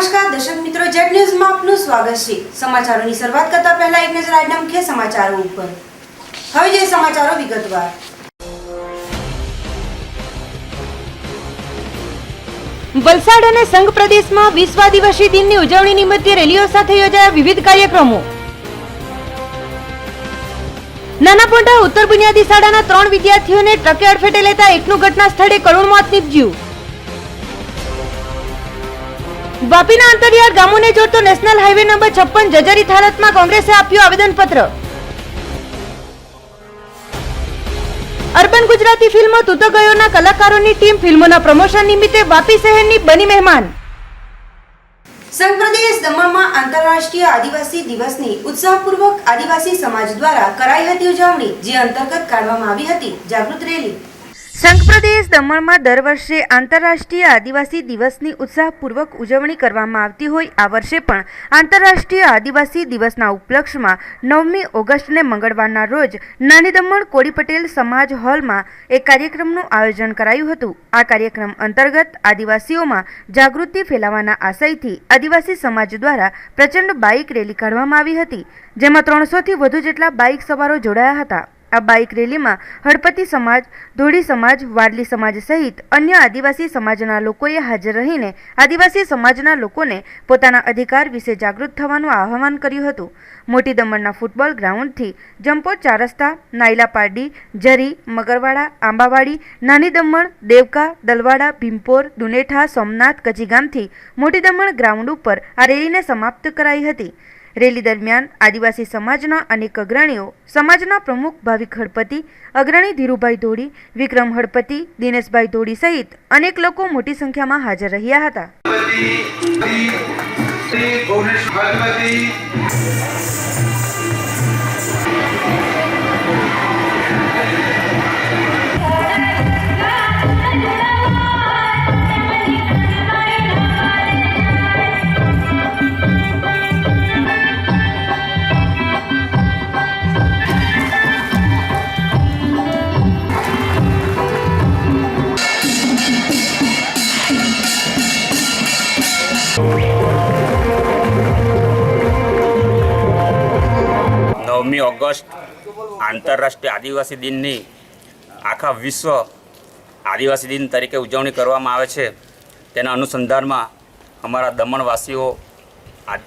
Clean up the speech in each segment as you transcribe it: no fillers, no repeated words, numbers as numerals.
નમસ્કાર દર્શક મિત્રો, જેટ ન્યૂઝમાં આપનું સ્વાગત છે। સમાચારોની શરૂઆત કરતા પહેલા એક નજર આજના મુખ્ય સમાચારો ઉપર। હવે જોઈએ સમાચારો વિગતવાર। વલસાડ અને સંઘ પ્રદેશમાં વિશ્વ આદિવાસી દિનની ઉજવણી નિમિત્તે રેલીઓ સાથે યોજાયા વિવિધ કાર્યક્રમો। નાનાપોંઢા ઉત્તર બુનિયાદી શાળાના 3 વિદ્યાર્થીઓને ટ્રકે અડફેટે લેતા એકનું ઘટના સ્થળે કરુણ મોત નીપજ્યું। વાપીના અંતરિયાળ ગામોને જોડતો નેશનલ હાઈવે નંબર 56 જર્જરિત હાલતમાં કોંગ્રેસે આપ્યું આવેદનપત્ર। અર્બન ગુજરાતી ફિલ્મો તું તો ગયોના કલાકારોની ટીમ ફિલ્મોના પ્રમોશન નિમિત્તે વાપી શહેરની બની મહેમાન। સંઘ પ્રદેશ દમણમાં આંતરરાષ્ટ્રીય આદિવાસી દિવસની ઉત્સાહપૂર્વક આદિવાસી સમાજ દ્વારા કરાઈ હતી ઉજવણી, જે અંતર્ગત કાઢવામાં આવી હતી જાગૃત રેલી। સંઘ પ્રદેશ દમણમાં દર વર્ષે આંતરરાષ્ટ્રીય આદિવાસી દિવસની ઉત્સાહપૂર્વક ઉજવણી કરવામાં આવતી હોય આ વર્ષે પણ આંતરરાષ્ટ્રીય આદિવાસી દિવસના ઉપલક્ષમાં 9મી ઓગસ્ટને મંગળવારના રોજ નાની દમણ કોળી પટેલ સમાજ હોલમાં એક કાર્યક્રમનું આયોજન કરાયું હતું। આ કાર્યક્રમ અંતર્ગત આદિવાસીઓમાં જાગૃતિ ફેલાવવાના આશયથી આદિવાસી સમાજ દ્વારા પ્રચંડ બાઇક રેલી કાઢવામાં આવી હતી, જેમાં 300થી વધુ જેટલા બાઇક સવારો જોડાયા હતા। આ બાઇક રેલીમાં હળપતિ સમાજ, ધોળી સમાજ, વારલી સમાજ સહિત અન્ય આદિવાસી સમાજના લોકોએ હાજર રહીને આદિવાસી સમાજના લોકોને પોતાના અધિકાર વિશે જાગૃત થવાનું આહવાન કર્યું હતું। મોટી દમણના ફૂટબોલ ગ્રાઉન્ડથી જંપો 4 રસ્તા, નાયલા પારડી, જરી, મગરવાડા, આંબાવાડી, નાની દમણ, દેવકા, દલવાડા, ભીમપોર, દુનેઠા, સોમનાથ, કચીગામથી મોટી દમણ ગ્રાઉન્ડ ઉપર આ રેલીને સમાપ્ત કરાઈ હતી। રેલી દરમિયાન આદિવાસી સમાજના અનેક અગ્રણીઓ, સમાજના પ્રમુખ ભાવિક હળપતિ, અગ્રણી ધીરુભાઈ ધોળી, વિક્રમ હળપતિ, દિનેશભાઈ ધોળી સહિત અનેક લોકો મોટી સંખ્યામાં હાજર રહ્યા હતા। ઓગસ્ટ આંતરરાષ્ટ્રીય આદિવાસી દિનની આખા વિશ્વ આદિવાસી દિન તરીકે ઉજવણી કરવામાં આવે છે। તેના અનુસંધાનમાં અમારા દમણવાસીઓમાં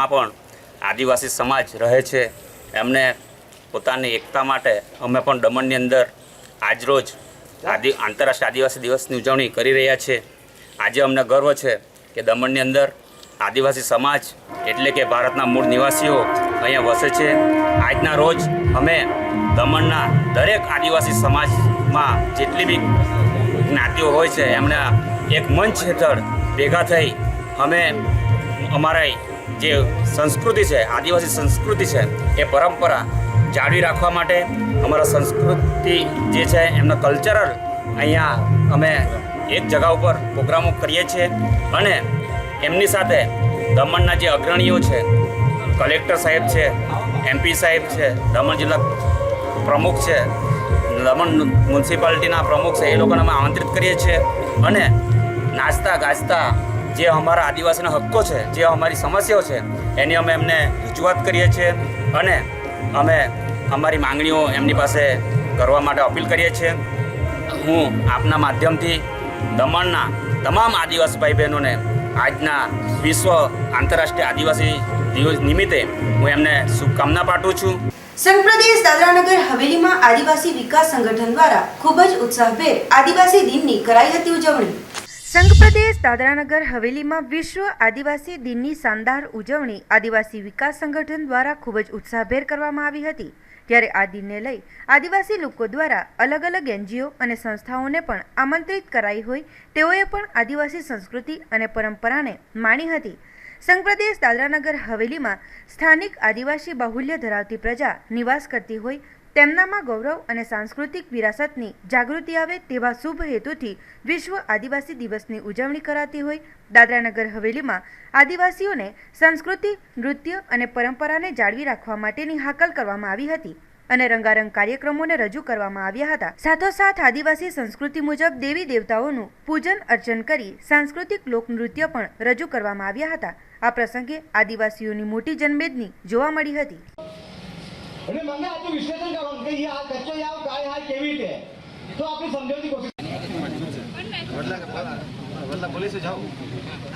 પણ આદિવાસી સમાજ રહે છે। એમને પોતાની એકતા માટે અમે પણ દમણની અંદર આજરોજ આંતરરાષ્ટ્રીય આદિવાસી દિવસની ઉજવણી કરી રહ્યા છીએ। આજે અમને ગર્વ છે કે દમણની અંદર આદિવાસી સમાજ એટલે કે ભારતના મૂળ નિવાસીઓ અહીંયા વસે છે। આજના રોજ અમે દમણના દરેક આદિવાસી સમાજમાં જેટલી બી જ્ઞાતિઓ હોય છે એમને એક મંચ હેઠળ ભેગા થઈ અમે અમારી જે સંસ્કૃતિ છે, આદિવાસી સંસ્કૃતિ છે, એ પરંપરા જાળવી રાખવા માટે અમારા સંસ્કૃતિ જે છે એમનો કલ્ચરલ અહીંયા અમે એક જગા ઉપર પ્રોગ્રામો કરીએ છીએ અને એમની સાથે દમણના જે અગ્રણીઓ છે, કલેક્ટર સાહેબ છે, MP સાહેબ છે, દમણ જિલ્લા પ્રમુખ છે, દમણ મ્યુનિસિપાલિટીના પ્રમુખ છે, એ લોકોને અમે આમંત્રિત કરીએ છીએ અને નાચતા ગાજતા જે અમારા આદિવાસીના હક્કો છે, જે અમારી સમસ્યાઓ છે એની અમે એમને રજૂઆત કરીએ છીએ અને અમે અમારી માંગણીઓ એમની પાસે કરવા માટે અપીલ કરીએ છીએ। હું આપના માધ્યમથી દમણના તમામ આદિવાસી ભાઈ બહેનોને આજના વિશ્વ આંતરરાષ્ટ્રીય આદિવાસી દિવસ નિમિત્તે હું એમને શુભકામના પાઠવું છું। સંઘ પ્રદેશ દાદરાનગર હવેલીમાં આદિવાસી વિકાસ સંગઠન દ્વારા ખૂબ જ ઉત્સાહભેર આદિવાસી દિનની કરાઈ હતી ઉજવણી। સંઘ પ્રદેશ દાદરાનગર હવેલીમાં વિશ્વ આદિવાસી દિનની શાનદાર ઉજવણી આદિવાસી વિકાસ સંગઠન દ્વારા ખૂબ જ ઉત્સાહભેર કરવામાં આવી હતી। ત્યારે આ દિનને લઈ આદિવાસી લોકો દ્વારા અલગ અલગ NGO અને સંસ્થાઓને પણ આમંત્રિત કરાઈ હોય તેઓએ પણ આદિવાસી સંસ્કૃતિ અને પરંપરાને માણી હતી। સંઘ પ્રદેશ દાદરાનગર હવેલીમાં સ્થાનિક આદિવાસી બાહુલ્ય ધરાવતી પ્રજા નિવાસ કરતી હોય તેમનામાં ગૌરવ અને સાંસ્કૃતિક વિરાસતની જાગૃતિ આવે તેવા શુભ હેતુથી વિશ્વ આદિવાસી દિવસની ઉજવણી કરાતી હોય દાદરાનગર હવેલીમાં આદિવાસીઓને સંસ્કૃતિ, નૃત્ય અને પરંપરાને જાળવી રાખવા માટેની હાકલ કરવામાં આવી હતી। અને રંગારંગ કાર્યક્રમોને રજૂ કરવામાં આવ્યા હતા। સાથોસાથ આદિવાસી સંસ્કૃતિ મુજબ દેવી દેવતાઓનું પૂજન અર્ચન કરી સાંસ્કૃતિક લોકનૃત્ય પણ રજૂ કરવામાં આવ્યા હતા। આ પ્રસંગે આદિવાસીઓની મોટી જનમેદની જોવા મળી હતી। એટલે મને આજનું વિશ્લેષણ કરવાનું કે આ કચ્ચો યાવ કાય હાય કેવી રીતે તો આપણે સમજવાની કોશિશ વડલા પોલીસ જાઓ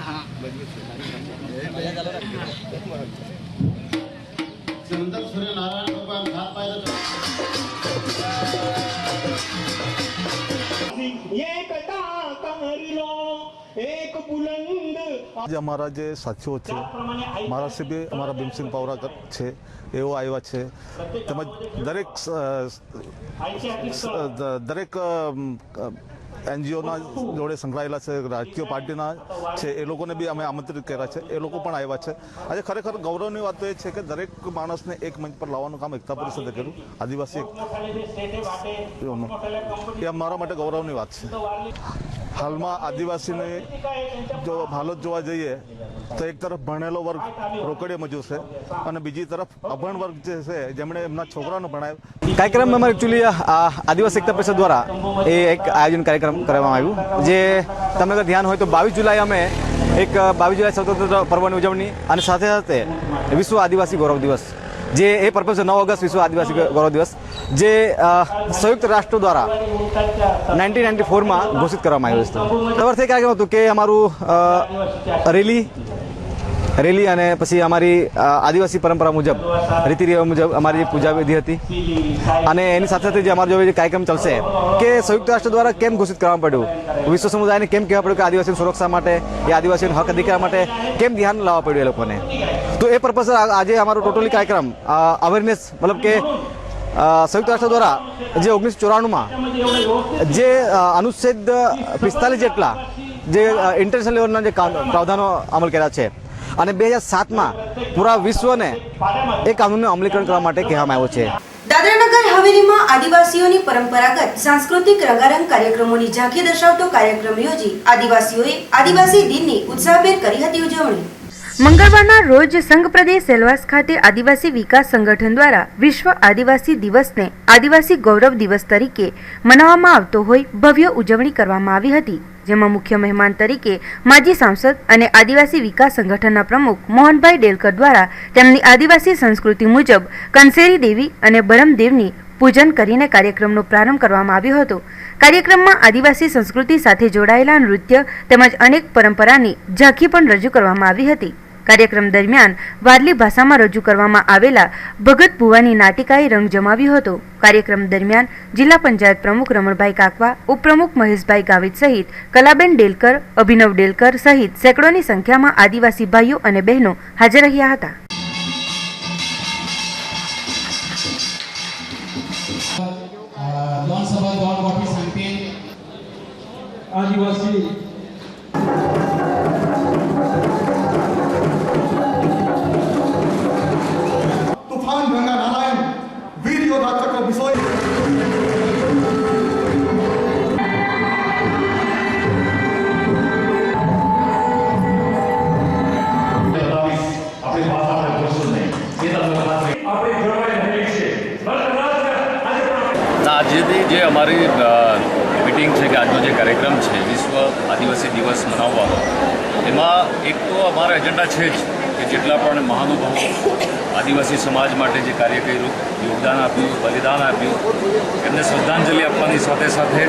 હા સુંદર સૂર્ય નારાયણ ભગવાન હાથ પાય ये कथा कमरलो एक बुलंद आज हमारा જે સાથીઓ છે મહારાષ્ટ્ર બી અમારા ભીમસિંહ પાવરા છે એઓ આવ્યા છે તેમજ દરેક એનજીઓના જોડે સંકળાયેલા છે રાજકીય પાર્ટીના છે એ લોકોને બી અમે આમંત્રિત કર્યા છે એ લોકો પણ આવ્યા છે। આજે ખરેખર ગૌરવની વાત તો એ છે કે દરેક માણસને એક મંચ પર લાવવાનું કામ એકતા પરિષદે કર્યું। આદિવાસી એ અમારા માટે ગૌરવની વાત છે। હાલમાં આદિવાસીની જો હાલત જોવા જઈએ તો એક તરફ ભણેલો વર્ગ રોકડીએ મજૂર છે અને બીજી તરફ અભણ વર્ગ જે છે જેમણે એમના છોકરાઓને ભણાવ્યા। કાર્યક્રમમાં એકચ્યુઅલી આદિવાસી એકતા પરિષદ દ્વારા એ એક આયોજન કાર્યક્રમ કરવામાં આવ્યું જે તમને અગર ધ્યાન હોય તો 22 જુલાઈ અમે એક 22 જુલાઈ સ્વતંત્રતા પર્વની ઉજવણી અને સાથે સાથે વિશ્વ આદિવાસી ગૌરવ દિવસ જે એ પર્પઝ 9 ઓગસ્ટ વિશ્વ આદિવાસી ગૌરવ દિવસ જે સંયુક્ત રાષ્ટ્ર દ્વારા 1994માં ઘોષિત કરવામાં આવ્યું છે। ખબરથી કાર્યક્રમ હતું કે અમારું રેલી અને પછી અમારી આદિવાસી પરંપરા મુજબ રીતિ રિવાજ મુજબ અમારી પૂજા વિધિ હતી અને એની સાથે સાથે જે અમારો જે કાર્યક્રમ ચાલશે કે સંયુક્ત રાષ્ટ્ર દ્વારા કેમ ઘોષિત કરવામાં પડ્યું, વિશ્વ સમુદાયને કેમ કહેવા પડ્યું કે આદિવાસીની સુરક્ષા માટે એ આદિવાસીઓના હક અધિકાર માટે કેમ ધ્યાન લાવવા પડ્યું એ લોકોને। તો એ પર્પઝ આજે અમારો ટોટલી કાર્યક્રમ અવેરનેસ મતલબ કે સંયુક્ત રાષ્ટ્ર દ્વારા જે 1994માં જે અનુચ્છેદ 45 જેટલા જે ઇન્ટરનેશનલ લેવલના જે પ્રાવધાનો અમલ કર્યા છે અને 2007માં પૂરા વિશ્વને એ કાનૂનનું અમલીકરણ કરવા માટે કહેવામાં આવ્યું છે। દાદરાનગર હવેલીમાં આદિવાસીઓની પરંપરાગત સાંસ્કૃતિક રંગારંગ કાર્યક્રમોની ઝાંખી દર્શાવતો કાર્યક્રમ યોજી આદિવાસીઓએ આદિવાસી દિનની ઉત્સાહભેર કરી હતી ઉજવણી। મંગળવારના રોજ સંઘ પ્રદેશ સેલવાસ ખાતે આદિવાસી વિકાસ સંગઠન દ્વારા વિશ્વ આદિવાસી દિવસને આદિવાસી ગૌરવ દિવસ તરીકે મનાવવામાં આવતો હોય ભવ્ય ઉજવણી કરવામાં આવી હતી, જેમાં મુખ્ય મહેમાન તરીકે માજી સાંસદ અને આદિવાસી વિકાસ સંગઠનના પ્રમુખ મોહનભાઈ ડેલકર દ્વારા તેમની આદિવાસી સંસ્કૃતિ મુજબ કંસેરી દેવી અને બરમદેવની પૂજન કરીને કાર્યક્રમનો પ્રારંભ કરવામાં આવ્યો હતો। કાર્યક્રમમાં આદિવાસી સંસ્કૃતિ સાથે જોડાયેલા નૃત્ય તેમજ અનેક પરંપરાની ઝાંખી પણ રજૂ કરવામાં આવી હતી। કાર્યક્રમ દરમિયાન વારલી ભાષામાં રજૂ કરવામાં આવેલા ભગત ભુવાની નાટિકાએ રંગ જમાવ્યો હતો। કાર્યક્રમ દરમિયાન જિલ્લા પંચાયત પ્રમુખ રમણભાઈ કાકવા, ઉપપ્રમુખ મહેશભાઈ ગાવિત સહિત કલાબેન ડેલકર, અભિનવ ડેલકર સહિત સેંકડોની સંખ્યામાં આદિવાસી ભાઈઓ અને બહેનો હાજર રહ્યા હતા। विधानसभा द्वारवाटी सांगते आदिवासी तूफान गंगा नारायण वीर योद्धा चक्र बिसोई આજની જે અમારી મિટિંગ છે કે આજનો જે કાર્યક્રમ છે વિશ્વ આદિવાસી દિવસ મનાવવાનો એમાં એક તો અમારા એજન્ડા છે જ કે જેટલા પણ મહાનુભાવો આદિવાસી સમાજ માટે જે કાર્ય કર્યું, યોગદાન આપ્યું, બલિદાન આપ્યું એમને શ્રદ્ધાંજલિ આપવાની સાથે સાથે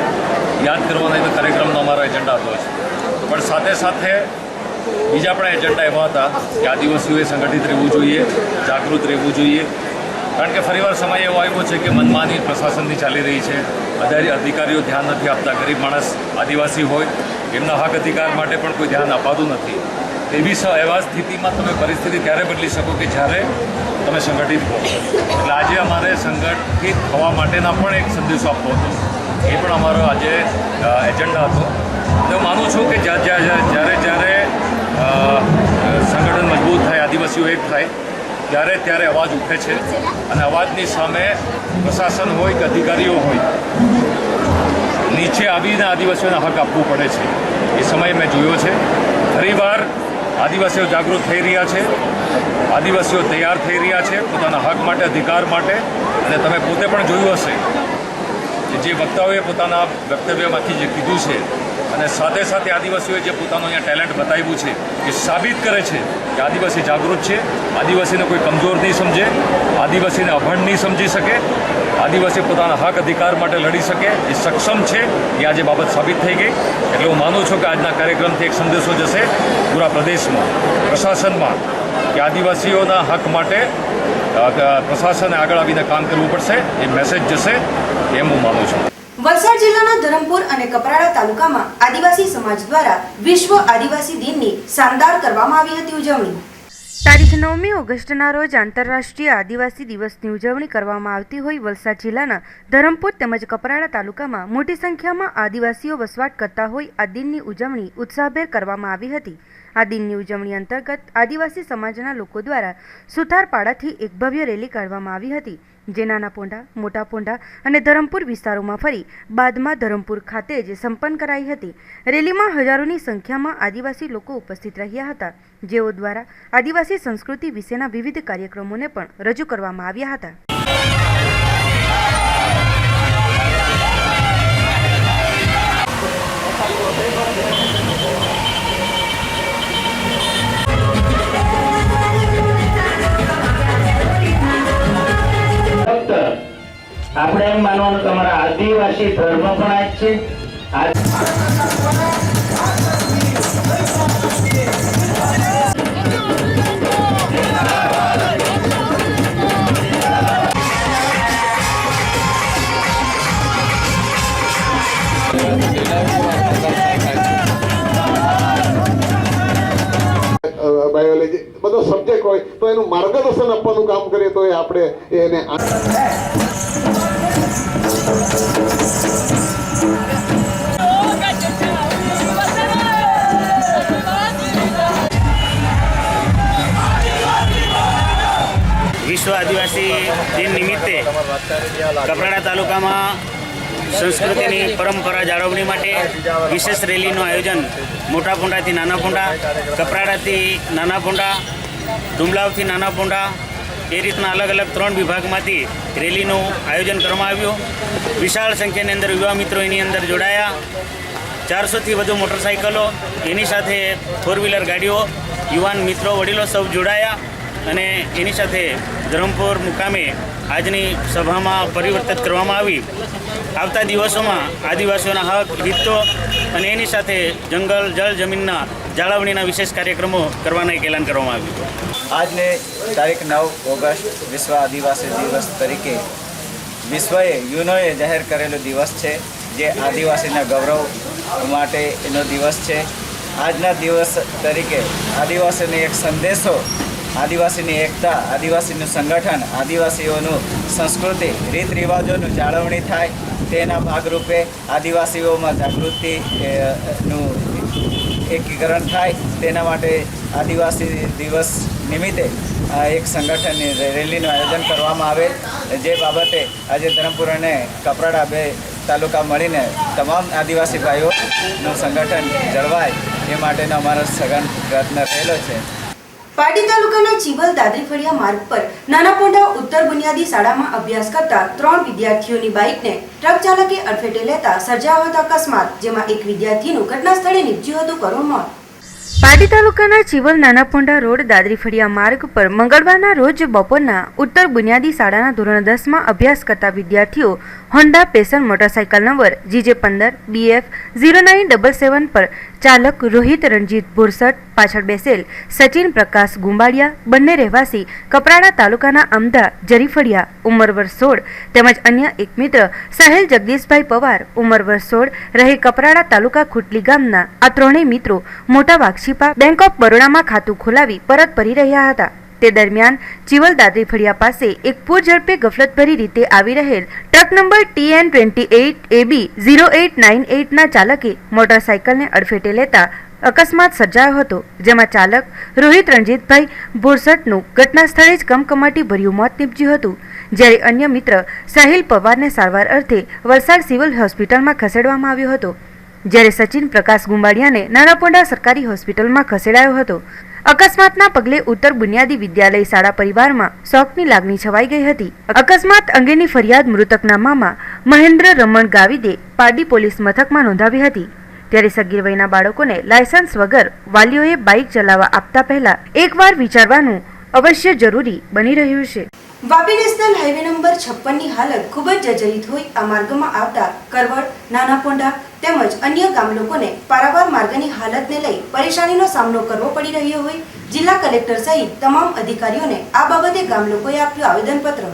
યાદ કરવાનો એ કાર્યક્રમનો અમારો એજન્ડા હતો જ। પણ સાથે સાથે બીજા પણ એજન્ડા એવા હતા કે આદિવાસીઓએ સંગઠિત રહેવું જોઈએ, જાગૃત રહેવું જોઈએ, કારણ કે ફરીવાર સમય એવો આવ્યો છે કે મનમાની પ્રશાસનની ચાલી રહી છે, અધિકારીઓ ધ્યાન નથી આપતા, ગરીબ માણસ આદિવાસી હોય એમના હક અધિકાર માટે પણ કોઈ ધ્યાન અપાતું નથી। એવા સ્થિતિમાં તમે પરિસ્થિતિ ત્યારે બદલી શકો કે જ્યારે તમે સંગઠિત હો। એટલે આજે અમારે સંગઠિત થવા માટેના પણ એક સંદેશો આપવો હતો, એ પણ અમારો આજે એજન્ડા હતો। હું માનું છું કે જ્યારે સંગઠન મજબૂત થાય, આદિવાસીઓ એક થાય ત્યારે અવાજ ઉઠે છે અને અવાજની સામે પ્રશાસન હોય કે અધિકારીઓ હોય નીચે આવીને આદિવાસીઓને હક આપવું પડે છે। એ સમય મેં જોયો છે। ફરીવાર આદિવાસીઓ જાગૃત થઈ રહ્યા છે, આદિવાસીઓ તૈયાર થઈ રહ્યા છે પોતાના હક માટે, અધિકાર માટે. અને તમે પોતે પણ જોયું હશે કે જે વક્તાઓએ પોતાના વક્તવ્યમાંથી જે કીધું છે અને સાથે સાથે આદિવાસીઓએ જે પોતાનું અહીંયા ટેલેન્ટ બતાવ્યું છે એ સાબિત કરે છે કે આદિવાસી જાગૃત છે, આદિવાસીને કોઈ કમજોર નહીં સમજે, આદિવાસીને અભણ નહીં સમજી શકે, આદિવાસી પોતાના હક અધિકાર માટે લડી શકે એ સક્ષમ છે. એ આજે બાબત સાબિત થઈ ગઈ. એટલે હું માનું છું કે આજના કાર્યક્રમથી એક સંદેશો જશે પૂરા પ્રદેશમાં, પ્રશાસનમાં, કે આદિવાસીઓના હક માટે પ્રશાસને આગળ આવીને કામ કરવું પડશે. એ મેસેજ જશે એમ હું માનું છું. વલસાડ જિલ્લાના ધરમપુર અને કપરાડા તાલુકામાં આદિવાસી સમાજ દ્વારા વિશ્વ આદિવાસી દિનની શાનદાર કરવામાં આવી હતી ઉજવણી. તારીખ 9મી ઓગસ્ટના રોજ આંતરરાષ્ટ્રીય આદિવાસી દિવસની ઉજવણી કરવામાં આવતી હોય વલસાડ જિલ્લાના ધરમપુર તેમજ કપરાડા તાલુકામાં મોટી સંખ્યામાં આદિવાસીઓ વસવાટ કરતા હોય આ દિનની ઉજવણી ઉત્સાહભેર કરવામાં આવી હતી. આ દિનની ઉજવણી અંતર્ગત આદિવાસી સમાજના લોકો દ્વારા સુથારપાડાથી એક ભવ્ય રેલી કાઢવામાં આવી હતી, જે નાના પોંઢા, મોટા પોંઢા અને ધરમપુર વિસ્તારોમાં ફરી બાદમાં ધરમપુર ખાતે જ સંપન્ન કરાઈ હતી. રેલીમાં હજારોની સંખ્યામાં આદિવાસી લોકો ઉપસ્થિત રહ્યા હતા, જેઓ દ્વારા આદિવાસી સંસ્કૃતિ વિશેના વિવિધ કાર્યક્રમોને પણ રજૂ કરવામાં આવ્યા હતા. આપણે એમ માનવાનું કે અમારા આદિવાસી ધર્મ પણ આ જ છે. બાયોલોજી બધો સબ્જેક્ટ હોય તો એનું માર્ગદર્શન આપવાનું કામ કરીએ તો એ આપણે એને વિશ્વ આદિવાસી દિન નિમિત્તે કપરાડા તાલુકામાં સંસ્કૃતિની પરંપરા જાળવણી માટે વિશેષ રેલીનું આયોજન મોટા પોંઢાથી નાના પોંઢા, કપરાડાથી નાના પોંઢા, ડુમલાવથી નાના પોંઢા એ રીતના અલગ અલગ 3 વિભાગમાંથી રેલીનું આયોજન કરવામાં આવ્યું. વિશાળ સંખ્યાની અંદર યુવા મિત્રો એની અંદર જોડાયા. 400થી વધુ મોટરસાઇકલો, એની સાથે 4-વ્હીલર ગાડીઓ, યુવાન મિત્રો, વડીલો સૌ જોડાયા અને એની સાથે ધરમપુર મુકામે આજની સભામાં પરિવર્તિત કરવામાં આવી. આવતા દિવસોમાં આદિવાસીઓના હક, હિતો અને એની સાથે જંગલ, જળ, જમીનના જાળવણીના વિશેષ કાર્યક્રમો કરવાના એક એલાન કરવામાં આવ્યું. આજને તારીખ 9 ઓગસ્ટ વિશ્વ આદિવાસી દિવસ તરીકે વિશ્વએ યુનોએ જાહેર કરેલો દિવસ છે, જે આદિવાસીના ગૌરવ માટે એનો દિવસ છે. આજના દિવસ તરીકે આદિવાસીને એક સંદેશો, આદિવાસીની એકતા, આદિવાસીનું સંગઠન, આદિવાસીઓનું સંસ્કૃતિ, રીત રિવાજોનું જાળવણી થાય તેના ભાગરૂપે આદિવાસીઓમાં જાગૃતિનું એકીકરણ થાય તેના માટે આદિવાસી દિવસ નિમિત્તે એક સંગઠનની રેલીનું આયોજન કરવામાં આવેલ, જે બાબતે આજે ધરમપુર અને કપરાડા 2 તાલુકા મળીને તમામ આદિવાસી ભાઈઓનું સંગઠન જળવાય એ માટેનો અમારો સઘન પ્રયત્ન રહેલો છે. પાટી તાલુકાના ચીવલ દાદરીફળિયા માર્ગ પર નાના પોંઢા ઉત્તર બુનિયાદી શાળામાં અભ્યાસ કરતા 3 વિદ્યાર્થીઓની બાઇકને ટ્રક ચાલકે અડફેટે લેતા સર્જાયો હતો અકસ્માત, જેમાં એક વિદ્યાર્થીનું ઘટના સ્થળે નીપજ્યું હતું કરુણ મોત. પાટી તાલુકાના ચીવલ નાના પોંઢા રોડ દાદરીફળિયા માર્ગ પર મંગળવારના રોજ બપોરના ઉત્તર બુનિયાદી શાળાના ધોરણ 10માં અભ્યાસ કરતા વિદ્યાર્થીઓ Honda passion motorcycle number GJ15 BF 0977 પર ચાલક રોહિત રણજીત બોરસટ, પાછળ બેસેલ સચિન પ્રકાશ ગુંબાડિયા, બંને રહેવાસી કપરાડા તાલુકાના અમદા જરીફળિયા ઉંમર વર્ષ 16 તેમજ અન્ય એક મિત્ર સાહેલ જગદીશભાઈ પવાર ઉંમર વર્ષ 16 રહે કપરાડા તાલુકા ખુટલી ગામના આ ત્રણેય મિત્રો મોટા વાક્ષીપા બેંક ઓફ બરોડામાં ખાતું ખોલાવી પરત ફરી રહ્યા હતા. તે દરમિયાન ચીવલ દાદરીફળિયા પાસે એક પૂરઝડપે ગફલતભરી રીતે આવી રહેલ ટ્રક નંબર TN28 AB 0898 ના ચાલકે મોટરસાઇકલને અડફેટે લેતા અકસ્માત સર્જાયો હતો, જેમાં ચાલક રોહિત રણજીતભાઈ બોરસટનું ઘટના સ્થળે જ કમકમાટી ભર્યું મોત નીપજ્યું હતું, જ્યારે અન્ય મિત્ર સાહિલ પવારને સારવાર અર્થે વલસાડ સિવિલ હોસ્પિટલમાં ખસેડવામાં આવ્યો હતો. જ્યારે સચિન પ્રકાશ ગુંબાડિયાને નાનાપોંડા સરકારી હોસ્પિટલમાં ખસેડાયો હતો. અકસ્માતના પગલે ઉત્તર બુનિયાદી વિદ્યાલય શાળા પરિવારમાં શોકની લાગણી છવાઈ ગઈ હતી. અકસ્માત અંગેની ફરિયાદ મૃતકના મામા મહેન્દ્ર રમણ ગાવિદે પારડી પોલીસ મથકમાં નોંધાવી હતી. ત્યારે સગીર વયના બાળકોને લાયસન્સ વગર વાલીઓએ બાઇક ચલાવવા આપતા પહેલા એકવાર વિચારવાનું અવશ્ય જરૂરી બની રહ્યું છે. વાપી નેશનલ હાઈવે નંબર 56 ની હાલત ખૂબ જ જર્જરિત હોય આ માર્ગમાં આવતા કરવડ, નાનાપોંડા તેમજ અન્ય ગામ લોકોને પારાવાર માર્ગની હાલતને લઈ પરેશાનીનો સામનો કરવો પડી રહ્યો હોય જિલ્લા કલેક્ટર સહિત તમામ અધિકારીઓને આ બાબતે ગામ લોકોએ આપ્યું આવેદનપત્ર.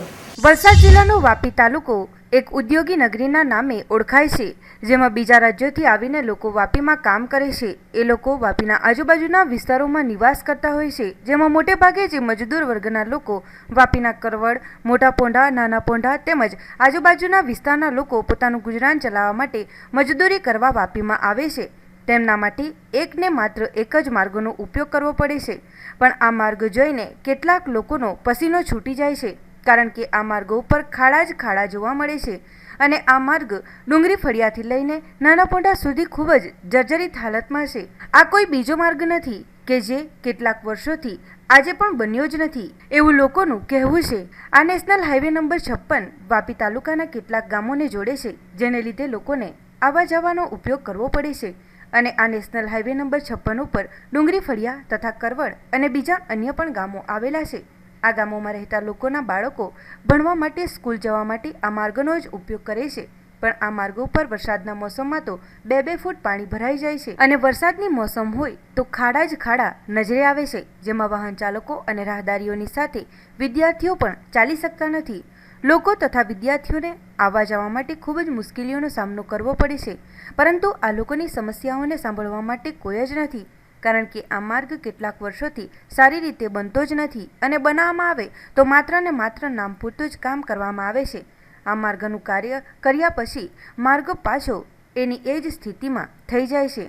વલસાડ જિલ્લાનો વાપી તાલુકો એક ઉદ્યોગી નગરીના નામે ઓળખાય છે, જેમાં બીજા રાજ્યોથી આવીને લોકો વાપીમાં કામ કરે છે. એ લોકો વાપીના આજુબાજુના વિસ્તારોમાં નિવાસ કરતા હોય છે, જેમાં મોટે ભાગે જે મજદૂર વર્ગના લોકો વાપીના કરવડ, મોટા પોંડા, નાના પોંડા તેમજ આજુબાજુના વિસ્તારના લોકો પોતાનું ગુજરાન ચલાવવા માટે મજદૂરી કરવા વાપીમાં આવે છે. તેમના માટે એકને માત્ર એક જ માર્ગનો ઉપયોગ કરવો પડે છે, પણ આ માર્ગ જોઈને કેટલાક લોકોનો પસીનો છૂટી જાય છે, કારણ કે આ માર્ગો ઉપર ખાડા જ ખાડા જોવા મળે છે અને આ માર્ગ ડુંગરી ફળિયાથી લઈને નાના પોંડા સુધી ખૂબ જ જર્જરિત હાલતમાં છે. આ કોઈ બીજો માર્ગ નથી કે જે કેટલાક વર્ષોથી આજે પણ બન્યો જ નથી એવું લોકોનું કહેવું છે. આ નેશનલ હાઈવે નંબર 56 વાપી તાલુકાના કેટલાક ગામોને જોડે છે, જેને લીધે લોકોને આવવા જવાનો ઉપયોગ કરવો પડે છે અને આ નેશનલ હાઈવે નંબર 56 ઉપર ડુંગરી ફળિયા તથા કરવડ અને બીજા અન્ય પણ ગામો આવેલા છે. આ ગામોમાં રહેતા લોકોના બાળકો ભણવા માટે સ્કૂલ જવા માટે આ માર્ગનો જ ઉપયોગ કરે છે, પણ આ માર્ગો પર વરસાદના મોસમમાં તો 2-2 ફૂટ પાણી ભરાઈ જાય છે અને વરસાદની મોસમ હોય તો ખાડા જ ખાડા નજરે આવે છે, જેમાં વાહન ચાલકો અને રાહદારીઓની સાથે વિદ્યાર્થીઓ પણ ચાલી શકતા નથી. લોકો તથા વિદ્યાર્થીઓને આવવા જવા માટે ખૂબ જ મુશ્કેલીઓનો સામનો કરવો પડે છે, પરંતુ આ લોકોની સમસ્યાઓને સાંભળવા માટે કોઈ જ નથી, કારણ કે આ માર્ગ કેટલાક વર્ષોથી સારી રીતે બનતો જ નથી અને બનાવવામાં આવે તો માત્ર ને માત્ર નામ પૂરતું જ કામ કરવામાં આવે છે. આ માર્ગનું કાર્ય કર્યા પછી માર્ગ પાછો એની એ જ સ્થિતિમાં થઈ જાય છે.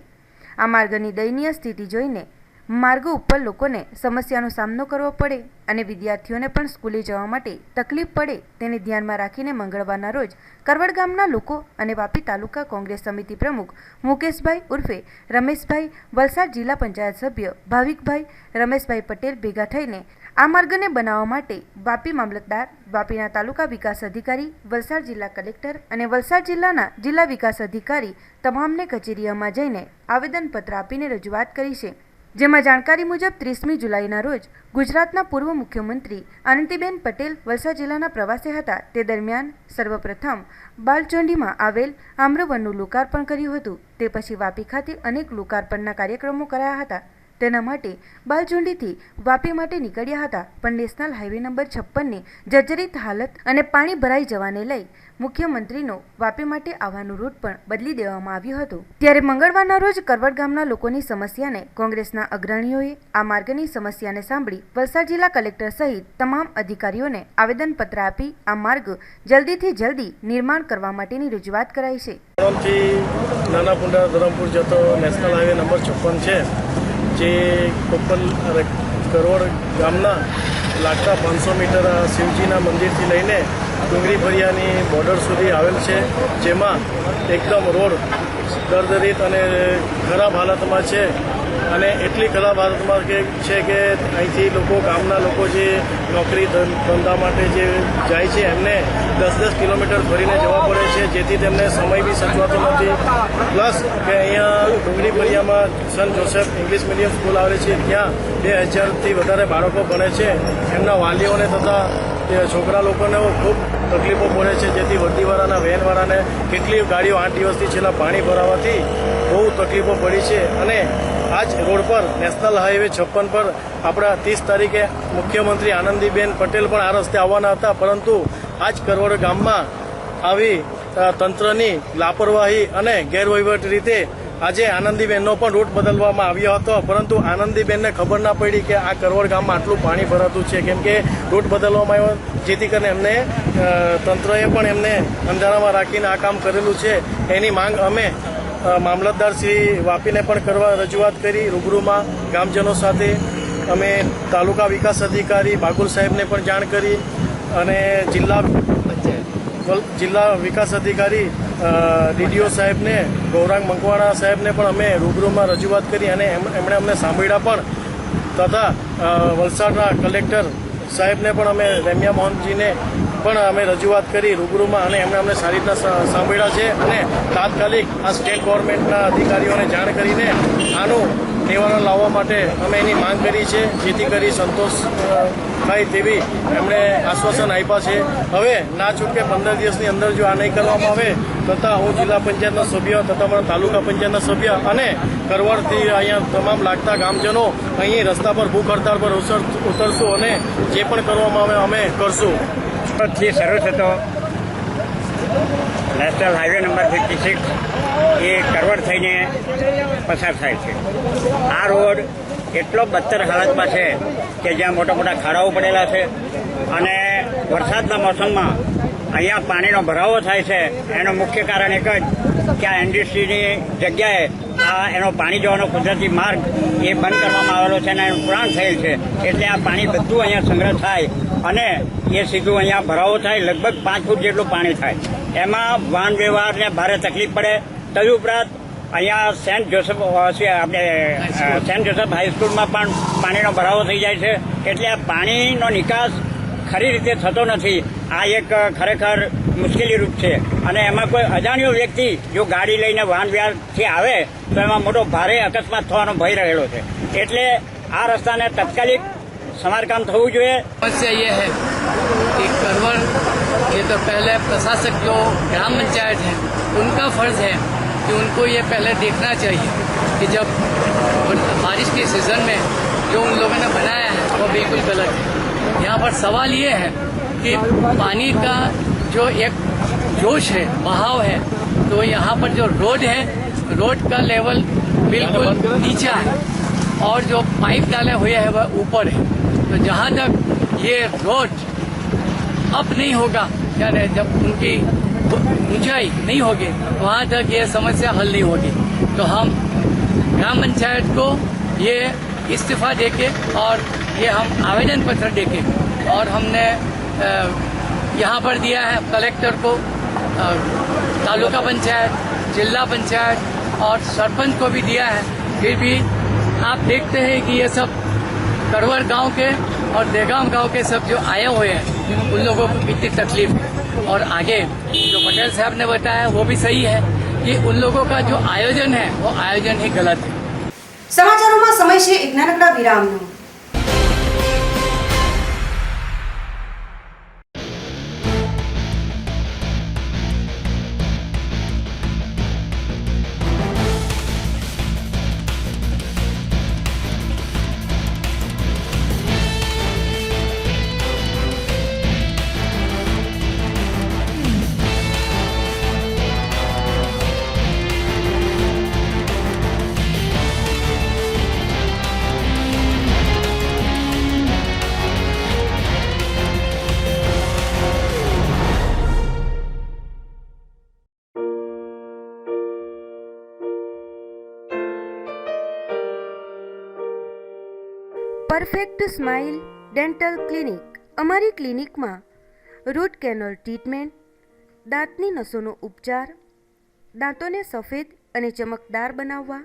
આ માર્ગની દયનીય સ્થિતિ જોઈને માર્ગ ઉપર લોકોને સમસ્યાનો સામનો કરવો પડે અને વિદ્યાર્થીઓને પણ સ્કૂલે જવા માટે તકલીફ પડે તેને ધ્યાનમાં રાખીને મંગળવારના રોજ કરવડ ગામના લોકો અને વાપી તાલુકા કોંગ્રેસ સમિતિ પ્રમુખ મુકેશભાઈ ઉર્ફે રમેશભાઈ, વલસાડ જિલ્લા પંચાયત સભ્ય ભાવિકભાઈ રમેશભાઈ પટેલ ભેગા થઈને આ માર્ગને બનાવવા માટે વાપી મામલતદાર, વાપીના તાલુકા વિકાસ અધિકારી, વલસાડ જિલ્લા કલેક્ટર અને વલસાડ જિલ્લાના જિલ્લા વિકાસ અધિકારી તમામને કચેરીઓમાં જઈને આવેદનપત્ર આપીને રજૂઆત કરી છે. જેમાં જાણકારી મુજબ 30મી જુલાઈના રોજ ગુજરાતના પૂર્વ મુખ્યમંત્રી આનંદીબેન પટેલ વલસાડ જિલ્લાના પ્રવાસે હતા. તે દરમિયાન સર્વપ્રથમ બાલચોંડીમાં આવેલ આમ્રવનનું લોકાર્પણ કર્યું હતું. તે પછી વાપી ખાતે અનેક લોકાર્પણના કાર્યક્રમો કરાયા હતા. તેના માટે બાલચુંડીથી વાપી માટે નીકળ્યા હતા, પણ નેશનલ હાઈવે નંબર 56ની જર્જરિત હાલત અને પાણી ભરાઈ જવાને લઈ મુખ્યમંત્રીનો વાપી માટે આવવાનો રૂટ પણ બદલી દેવામાં આવ્યો હતો. ત્યારે મંગળવારના રોજ કરવડ ગામના લોકોની સમસ્યાને કોંગ્રેસના અગ્રણીઓએ આ માર્ગની સમસ્યાને સાંભળી વલસાડ જિલ્લા કલેક્ટર સહિત તમામ અધિકારીઓને આવેદનપત્ર આપી આ માર્ગ જલ્દીથી જલ્દી નિર્માણ કરવા માટેની રજૂઆત કરાઈ છે. નાના પુંડા ધરમપુર જતો નેશનલ હાઈવે નંબર 56 છે, જે કોપલ કરવડ ગામના લાગતા 500 મીટર શિવજીના મંદિરથી લઈને ડુંગરી ફળિયાની બોર્ડર સુધી આવેલ છે, જેમાં એકદમ રોડ દર્દરીત અને ખરાબ હાલતમાં છે અને એટલી ખરાબ હાલતમાં છે કે અહીંથી લોકો ગામના લોકો જે નોકરી ધંધા માટે જે જાય છે એમને 10-10 કિલોમીટર ફરીને જવા પડે છે, જેથી તેમને સમય બી સચવાતો નથી. પ્લસ કે અહીંયા ડુંગરી ફળિયામાં shunt Joseph English medium school આવે છે, ત્યાં 2000થી વધારે બાળકો ભણે છે. એમના વાલીઓને તથા છોકરા લોકોને ખૂબ તકલીફો પડે છે, જેથી વર્દીવાળાના વેનવાળાને કેટલી ગાડીઓ 8 દિવસથી છેલ્લા પાણી ભરાવાથી બહુ તકલીફો પડી છે. અને આ જ રોડ પર નેશનલ હાઈવે 56 પર આપણા 30 તારીખે મુખ્યમંત્રી આનંદીબેન પટેલ પણ આ રસ્તે આવવાના હતા, પરંતુ આ જ કરવડ ગામમાં આવી તંત્રની લાપરવાહી અને ગેરવહીવટ રીતે આજે આનંદીબેનનો પણ રૂટ બદલવામાં આવ્યો હતો, પરંતુ આનંદીબેનને ખબર ના પડી કે આ કરવડ ગામમાં આટલું પાણી ભરાતું છે, કેમ કે રૂટ બદલવામાં આવ્યો, જેથી કરીને એમને તંત્રએ પણ એમને અંધારામાં રાખીને આ કામ કરેલું છે. એની માંગ અમે મામલતદાર શ્રી વાપીને પણ કરવા રજૂઆત કરી રૂબરૂમાં ગામજનો સાથે. અમે તાલુકા વિકાસ અધિકારી બાગુલ સાહેબને પણ જાણ કરી અને જિલ્લા વિકાસ અધિકારી ડીડીઓ સાહેબને ગૌરાંગ મકવાણા સાહેબને પણ અમે રૂબરૂમાં રજૂઆત કરી અને એમણે અમને સાંભળ્યા પણ તથા વલસાડના કલેક્ટર સાહેબને પણ અમે રેમ્યા મોહનજીને પણ અમે રજૂઆત કરી રૂબરૂમાં અને એમણે અમને સારી રીતના સાંભળ્યા છે અને તાત્કાલિક આ સ્ટેટ ગવર્મેન્ટના અધિકારીઓને જાણ કરીને આનું નિવારણ લાવવા માટે અમે એની માંગ કરી છે, જેથી કરી સંતોષ થાય તેવી એમણે આશ્વાસન આપ્યા છે. હવે ના છૂટકે 15 દિવસની અંદર જો આ નહીં કરવામાં આવે તથા હું જિલ્લા પંચાયતના સભ્ય તથા મારા તાલુકા પંચાયતના સભ્ય અને કરવડથી અહીંયા તમામ લાગતા ગામજનો અહીં રસ્તા પર ભૂખ હડતાળ પર ઉતરશું અને જે પણ કરવામાં આવે અમે કરશું. થી શરૂ થતો નેશનલ હાઈવે નંબર 56 એ કરવડ થઈને પસાર થાય છે. આ રોડ એટલો બદતર હાલતમાં છે કે જ્યાં મોટા મોટા ખાડાઓ પડેલા છે અને વરસાદના મોસમમાં અહીંયા પાણીનો ભરાવો થાય છે. એનું મુખ્ય કારણ એક જ કે આ ઇન્ડસ્ટ્રીની જગ્યાએ આ એનો પાણી જવાનો કુદરતી માર્ગ એ બંધ કરવામાં આવેલો છે અને એનું પુરાણ થયેલ છે. એટલે આ પાણી બધું અહીંયા સંગ્રહ થાય અને એ સીધું અહીંયા ભરાવો થાય. લગભગ 5 ફૂટ જેટલું પાણી થાય. એમાં વાહન વ્યવહારને ભારે તકલીફ પડે. તદુપરાંત અહીંયા સેન્ટ જોસફ હાઈસ્કૂલમાં પણ પાણીનો ભરાવો થઈ જાય છે. એટલે આ પાણીનો નિકાસ ખરી રીતે થતો નથી. આ એક ખરેખર મુશ્કેલીરૂપ છે અને એમાં કોઈ અજાણ્યો વ્યક્તિ જો ગાડી લઈને વાહન વ્યવહારથી આવે તો એમાં મોટો ભારે અકસ્માત થવાનો ભય રહેલો છે. એટલે આ રસ્તાને તાત્કાલિક समारकाम થવું જોઈએ. समस्या ये है कि करवड़ ये तो पहले प्रशासक जो ग्राम पंचायत है उनका फर्ज है कि उनको ये पहले देखना चाहिए कि जब बारिश के सीजन में जो उन लोगों ने बनाया है वो बिल्कुल गलत है. यहाँ पर सवाल ये है कि पानी का जो एक जोश है, बहाव है, तो यहाँ पर जो रोड है, रोड का लेवल बिल्कुल नीचा है और जो पाइप डाले हुए हैं वह ऊपर है. तो जहाँ तक ये रोड अप नहीं होगा, यानी जब उनकी ऊंचाई नहीं होगी वहाँ तक ये समस्या हल नहीं होगी. तो हम ग्राम पंचायत को ये इस्तीफा देके और ये हम आवेदन पत्र देके और हमने यहाँ पर दिया है कलेक्टर को, तालुका पंचायत, जिला पंचायत और सरपंच को भी दिया है. फिर भी आप देखते हैं कि ये सब करवड़ गांव के और देगाम गांव के सब जो आए हुए हैं उन लोगों को कितनी तकलीफ है. और आगे जो पटेल साहब ने बताया वो भी सही है कि उन लोगों का जो आयोजन है वो आयोजन ही गलत है. સમાચારોમાં સમય છે એક નાનકડા વિરામનો. Perfect smile dental clinic. અમારી ક્લિનિકમાં રૂટ કેનલ ટ્રીટમેન્ટ, દાંતની નસોનો ઉપચાર, દાંતોને સફેદ અને ચમકદાર બનાવવા,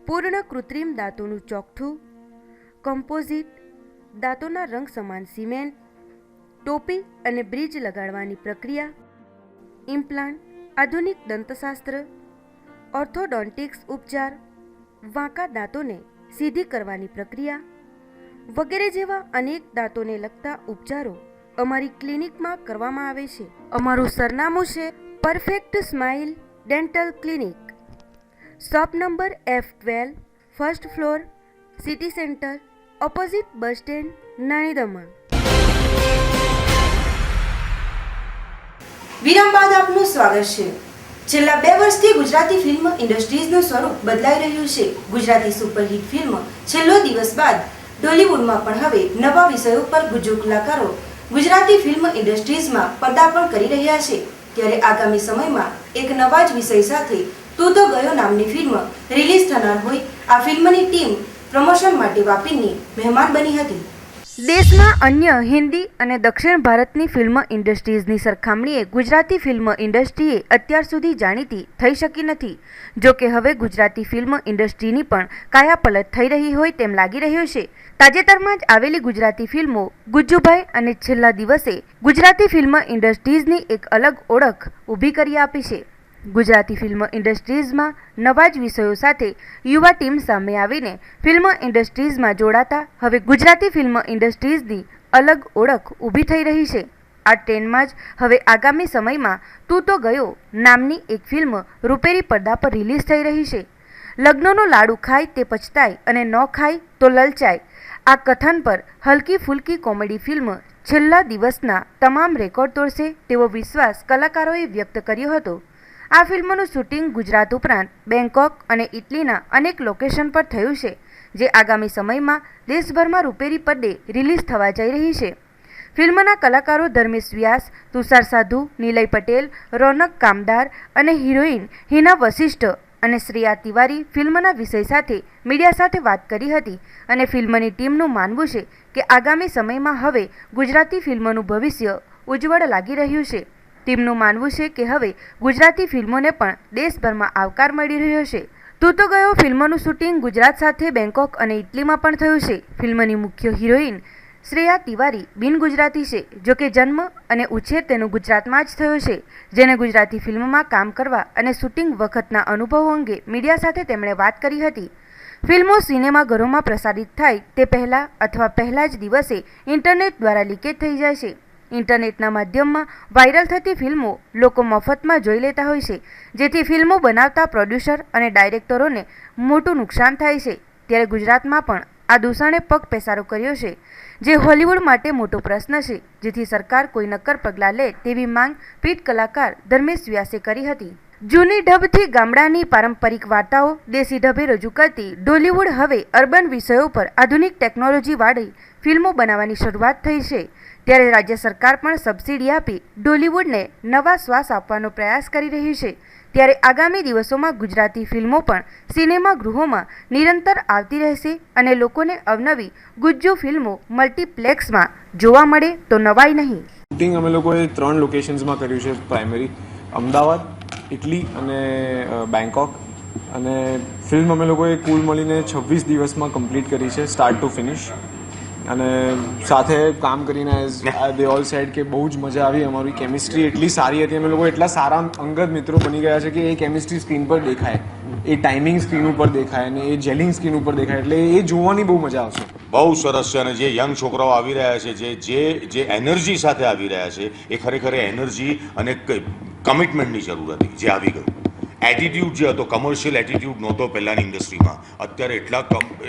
પૂર્ણ કૃત્રિમ દાંતોનું ચોકઠું, કમ્પોઝિટ, દાંતોના રંગ સમાન સિમેન્ટ, ટોપી અને બ્રિજ લગાડવાની પ્રક્રિયા, ઇમ્પ્લાન્ટ, આધુનિક દંતશાસ્ત્ર, ઓર્થોડોન્ટિક્સ ઉપચાર, વાંકા દાંતોને સીધી કરવાની પ્રક્રિયા વગેરે જેવા અનેક દાંતોને લગતા ઉપચારો અમારી ક્લિનિકમાં કરવામાં આવે છે. અમારું સરનામું છે perfect smile dental clinic, shop number F12, first floor, city centre, opposite bus stand, નાની દમણ. વિરામ બાદ આપનું સ્વાગત છે. છેલ્લા 2 વર્ષથી ગુજરાતી ફિલ્મ ઇન્ડસ્ટ્રીઝનું સ્વરૂપ બદલાઈ રહ્યું છે. ગુજરાતી સુપરહિટ ફિલ્મ છેલ્લો દિવસ બાદ ડોલીવુડમાં પણ હવે નવા વિષયો પર ગુજ્જુ કલાકારો ગુજરાતી ફિલ્મ ઇન્ડસ્ટ્રીઝમાં પદાર્પણ કરી રહ્યા છે. ત્યારે આગામી સમયમાં એક નવા જ વિષય સાથે તું તો ગયો નામની ફિલ્મ રિલીઝ થનાર હોય આ ફિલ્મની ટીમ પ્રમોશન માટે વાપીની મહેમાન બની હતી. દેશમાં અન્ય હિન્દી અને દક્ષિણ ભારતની ફિલ્મ ઇન્ડસ્ટ્રીઝની સરખામણીએ ગુજરાતી ફિલ્મ ઇન્ડસ્ટ્રીએ અત્યાર સુધી જાણીતી થઈ શકી નથી. જો કે હવે ગુજરાતી ફિલ્મ ઇન્ડસ્ટ્રીની પણ કાયાપલટ થઈ રહી હોય તેમ લાગી રહ્યું છે. તાજેતરમાં જ આવેલી ગુજરાતી ફિલ્મો ગુજ્જુભાઈ અને છેલ્લા દિવસે ગુજરાતી ફિલ્મ ઇન્ડસ્ટ્રીઝની એક અલગ ઓળખ ઊભી કરી આપી છે. ગુજરાતી ફિલ્મ ઇન્ડસ્ટ્રીઝમાં નવા જ વિષયો સાથે યુવા ટીમ સામે આવીને ફિલ્મ ઇન્ડસ્ટ્રીઝમાં જોડાતા હવે ગુજરાતી ફિલ્મ ઇન્ડસ્ટ્રીઝની અલગ ઓળખ ઊભી થઈ રહી છે. આ ટ્રેન્ડમાં જ હવે આગામી સમયમાં તું તો ગયો નામની એક ફિલ્મ રૂપેરી પડદા પર રિલીઝ થઈ રહી છે. લગ્નનો લાડુ ખાય તે પછતાય અને ન ખાય તો લલચાય, આ કથન પર હલકી ફૂલકી કોમેડી ફિલ્મ છેલ્લા દિવસના તમામ રેકોર્ડ તોડશે તેવો વિશ્વાસ કલાકારોએ વ્યક્ત કર્યો હતો. આ ફિલ્મનું શૂટિંગ ગુજરાત ઉપરાંત બેંકોક અને ઇટલીના અનેક લોકેશન પર થયું છે, જે આગામી સમયમાં દેશભરમાં રૂપેરી પડદે રિલીઝ થવા જઈ રહી છે. ફિલ્મના કલાકારો ધર્મેશ વ્યાસ, તુષાર સાધુ, નિલય પટેલ, રોનક કામદાર અને હિરોઈન હિના વશિષ્ઠ અને શ્રેયા તિવારી ફિલ્મના વિષય સાથે મીડિયા સાથે વાત કરી હતી અને ફિલ્મની ટીમનું માનવું છે કે આગામી સમયમાં હવે ગુજરાતી ફિલ્મનું ભવિષ્ય ઉજ્જવળ લાગી રહ્યું છે. ટીમનું માનવું છે કે હવે ગુજરાતી ફિલ્મોને પણ દેશભરમાં આવકાર મળી રહ્યો છે. તું તો ગયો ફિલ્મનું શૂટિંગ ગુજરાત સાથે બેંકોક અને ઇટલીમાં પણ થયું છે. ફિલ્મની મુખ્ય હિરોઈન શ્રેયા તિવારી બિન ગુજરાતી છે, જોકે જન્મ અને ઉછેર તેનો ગુજરાતમાં જ થયો છે. જેને ગુજરાતી ફિલ્મમાં કામ કરવા અને શૂટિંગ વખતના અનુભવો અંગે મીડિયા સાથે તેમણે વાત કરી હતી. ફિલ્મો સિનેમાઘરોમાં પ્રસારિત થાય તે પહેલાં અથવા પહેલા જ દિવસે ઇન્ટરનેટ દ્વારા લીકેજ થઈ જાય છે. ઇન્ટરનેટના માધ્યમમાં વાયરલ થતી ફિલ્મો લોકો મફતમાં જોઈ લેતા હોય છે, જેથી ફિલ્મો બનાવતા પ્રોડ્યુસર અને ડાયરેક્ટરોને મોટું નુકસાન થાય છે. ત્યારે ગુજરાતમાં પણ આ દૂષણે પગ પેસારો કર્યો છે, જે હોલિવૂડ માટે મોટો પ્રશ્ન છે, જેથી સરકાર કોઈ નક્કર પગલાં લે તેવી માંગ પીઢ કલાકાર ધર્મેશ વ્યાસે કરી હતી. જૂની ઢબથી ગામડાની પારંપરિક વાર્તાઓ દેશી ઢબે રજૂ કરતી ડોલીવુડ હવે અર્બન વિષયો પર આધુનિક ટેકનોલોજીવાળી ફિલ્મો બનાવવાની શરૂઆત થઈ છે. ત્યારે રાજ્ય સરકાર પણ સબસિડી આપી ડોલીવુડને નવા શ્વાસ આપવાનો પ્રયાસ કરી રહી છે. ત્યારે આગામી દિવસોમાં ગુજરાતી ફિલ્મો પણ સિનેમાગૃહોમાં નિરંતર આવતી રહેશે અને લોકોને અવનવી ગુજ્જુ ફિલ્મો મલ્ટીપ્લેક્સમાં જોવા મળે તો નવાઈ નહીં. શૂટિંગ અમે લોકોએ 3 લોકેશન્સમાં કર્યું છે. પ્રાઇમરી અમદાવાદ, ઇટલી અને બેંકોક. અને ફિલ્મ અમે લોકોએ કુલ મળીને 26 દિવસમાં કમ્પ્લીટ કરી છે, સ્ટાર્ટ ટુ ફિનિશ. અને સાથે કામ કરીને દે ઓલ સેડ કે બહુ જ મજા આવી. અમારી કેમિસ્ટ્રી એટલી સારી હતી, અમે લોકો એટલા સારા અંગત મિત્રો બની ગયા છે કે એ કેમિસ્ટ્રી સ્ક્રીન પર દેખાય, એ ટાઈમિંગ સ્ક્રીન ઉપર દેખાય અને એ જેલિંગ સ્ક્રીન ઉપર દેખાય, એટલે એ જોવાની બહુ મજા આવશે. બહુ સરસ છે. અને જે યંગ છોકરાઓ આવી રહ્યા છે, જે એનર્જી સાથે આવી રહ્યા છે, એ ખરેખર એનર્જી અને કમિટમેન્ટની જરૂર હતી, જે આવી ગયું. એટીટ્યૂડ જે હતો, કમર્શિયલ એટીટ્યૂડ નહોતો પહેલાંની ઇન્ડસ્ટ્રીમાં. અત્યારે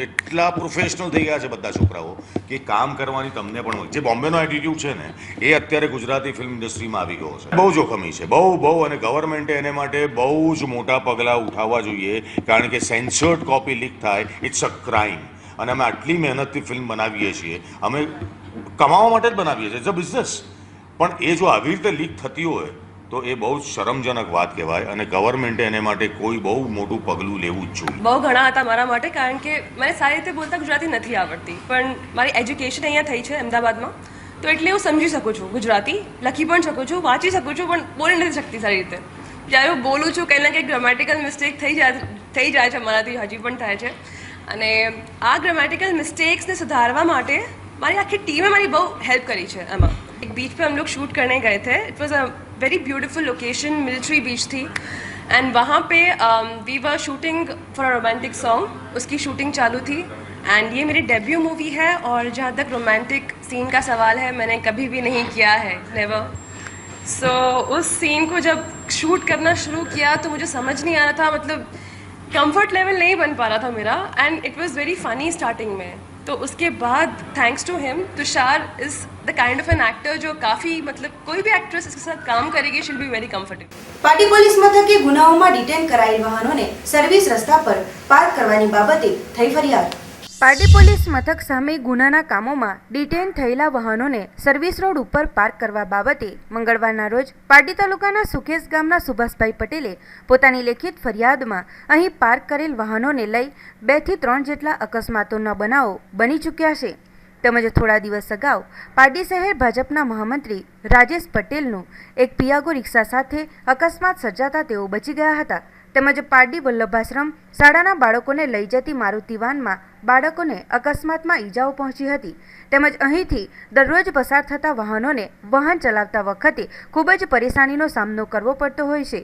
એટલા પ્રોફેશનલ થઈ ગયા છે બધા છોકરાઓ કે કામ કરવાની તમને પણ જે બોમ્બેનો એટીટ્યૂડ છે ને, એ અત્યારે ગુજરાતી ફિલ્મ ઇન્ડસ્ટ્રીમાં આવી ગયો છે. બહુ જોખમી છે, બહુ. અને ગવર્મેન્ટે એને માટે બહુ જ મોટા પગલાં ઉઠાવવા જોઈએ, કારણ કે સેન્સર્ડ કોપી લીક થાય ઇટ્સ અ ક્રાઇમ. અને અમે આટલી મહેનતથી ફિલ્મ બનાવીએ છીએ, અમે કમાવા માટે જ બનાવીએ છીએ, ઇટ્સ અ બિઝનેસ. પણ એ જો આવી રીતે લીક થતી હોય તો એ બહુ જ શરમજનક વાત કહેવાય અને ગવર્મેન્ટે એને માટે કોઈ બહુ મોટું પગલું લેવું જ જોઈએ. બહુ ઘણા હતા મારા માટે, કારણ કે મને સારી રીતે બોલતા ગુજરાતી નથી આવડતી, પણ મારી એજ્યુકેશન અહીંયા થઈ છે અમદાવાદમાં, તો એટલે હું સમજી શકું છું ગુજરાતી, લખી પણ શકું છું, વાંચી શકું છું, પણ બોલી નથી શકતી સારી રીતે. જ્યારે હું બોલું છું કંઈ ના કંઈક ગ્રામેટિકલ મિસ્ટેક થઈ જાય છે મારાથી, હજી પણ થાય છે. અને આ ગ્રામેટિકલ મિસ્ટેક્સને સુધારવા માટે મારી આખી ટીમે મારી બહુ હેલ્પ કરી છે. એમાં एक बीच पे हम लोग शूट करने गए थे. It was a very beautiful location, military beach थी, एंड वहाँ पे we were shooting for a romantic song. उसकी शूटिंग चालू थी एंड ये मेरी डेब्यू मूवी है और जहाँ तक रोमांटिक सीन का सवाल है, मैंने कभी भी नहीं किया है, नेवर. सो उस सीन को जब शूट करना शुरू किया तो मुझे समझ नहीं आ रहा था, मतलब कंफर्ट लेवल नहीं बन पा रहा था मेरा, and it was very funny starting में. तो उसके बाद thanks to him, Tushar is the kind of an actor जो काफ़ी, मतलब कोई भी एक्ट्रेस इसके साथ काम करेगी she will be very comfortable. પાટી પોલીસ મથકે ગુનાઓમાં ડિટેન કરાયેલ વાહનોને સર્વિસ રસ્તા પર પાર્ક કરવાની બાબતે થઈ ફરિયાદ. પાટી પોલીસ મથક સામે ગુનાના કામોમાં ડિટેન થયેલા વાહનોને સર્વિસ રોડ ઉપર પાર્ક કરવા બાબતે મંગળવારના રોજ પાટી તાલુકાના સુકેશ ગામના સુભાષભાઈ પટેલે પોતાની લેખિત ફરિયાદમાં અહીં પાર્ક કરેલ વાહનોને લઈ 2 થી 3 જેટલા અકસ્માતોના બનાવો બની ચૂક્યા છે. તેમજ થોડા દિવસ અગાઉ પારડી શહેર ભાજપના મહામંત્રી રાજેશ પટેલનું એક પિયાગો રિક્ષા સાથે અકસ્માત સર્જાતા તેઓ બચી ગયા હતા. તેમજ પારડી વલ્લભાશ્રમ શાળાના બાળકોને લઈ જતી મારુતિ વાનમાં બાળકોને અકસ્માતમાં ઈજાઓ પહોંચી હતી. તેમજ અહીંથી દરરોજ પસાર થતા વાહનોને વાહન ચલાવતા વખતે ખૂબ જ પરેશાનીનો સામનો કરવો પડતો હોય છે.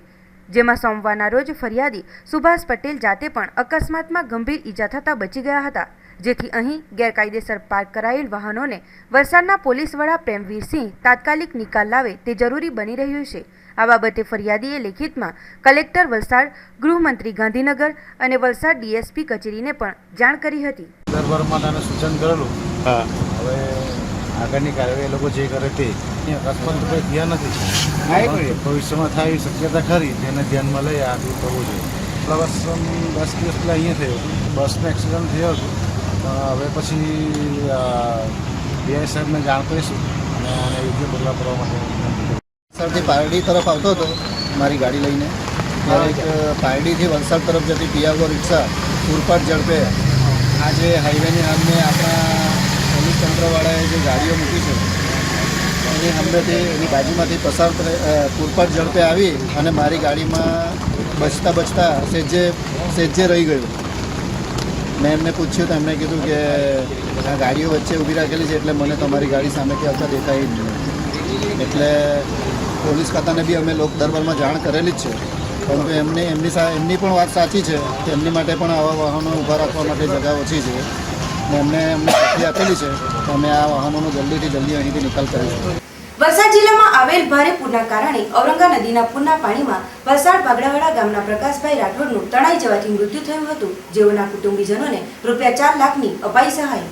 જેમાં સોમવારના રોજ ફરિયાદી સુભાષ પટેલ જાતે પણ અકસ્માતમાં ગંભીર ઈજા થતાં બચી ગયા હતા. જેથી અહીં ગેરકાયદેસર પાર્ક કરાયેલ વાહનોને વલસાડના પોલીસ વડા પ્રેમવીરસિંહ તાત્કાલિક નિકાલ લાવે તે જરૂરી બની રહ્યું છે. આ બાબતે ફરિયાદીએ લેખિતમાં કલેક્ટર વલસાડ, ગૃહમંત્રી ગાંધીનગર અને વલસાડ ડીએસપી કચેરીને પણ જાણ કરી હતી. દરબારમાં તને સૂચન કરેલું. હવે આગળની કાર્યવાહી એ લોકો જે કરે તે અકસ્માત તો કંઈ થયા નથી. ભવિષ્યમાં થાય એવી શક્યતા ખરી, તેને ધ્યાનમાં લઈ આ કરવું જોઈએ. પ્લસ 10 દિવસ પહેલાં અહીંયા થયું, બસનો એક્સિડન્ટ થયો હતો. હવે પછી પીઆઈ સાહેબને જાણ કરીશું અને આને યોગ્ય પગલાં ભરવા માટે. વલસાડથી પારડી તરફ આવતો હતો મારી ગાડી લઈને, ત્યારે એક પારડીથી વલસાડ તરફ જતી પિયાગો રિક્ષા પૂરપાટ ઝડપે આ જે હાઈવેની સામે આપણા પોલીસ તંત્રવાળાએ જે ગાડીઓ મૂકી છે એની સામેથી એની બાજુમાંથી પસાર પૂરપાટ ઝડપે આવી અને મારી ગાડીમાં બચતા સેજ્જે રહી ગયું. મેં એમને પૂછ્યું તો એમણે કીધું કે આ ગાડીઓ વચ્ચે ઊભી રાખેલી છે એટલે મને તમારી ગાડી સામેથી આવતા દેખાય જ નહીં. એટલે પોલીસ ખાતાને બી અમે લોક દરબારમાં જાણ કરેલી જ છે, પરંતુ એમની પણ વાત સાચી છે કે એમની માટે પણ આવા વાહનો ઊભા રાખવા માટે જગા ઓછી છે ને અમને ખાતરી આપેલી છે તો અમે આ વાહનોનો જલ્દીથી જલ્દી અહીંથી નિકાલ કરીશું. વલસાડ જિલ્લામાં આવેલ ભારે પૂરના કારણે ઔરંગા નદીના પૂરના પાણીમાં વલસાડ ભાગડાવાડા ગામના પ્રકાશભાઈ રાઠોડનું તણાઈ જવાથી મૃત્યુ થયું હતું. જેઓના કુટુંબીજનોને ₹4 લાખની અપાઈ સહાય.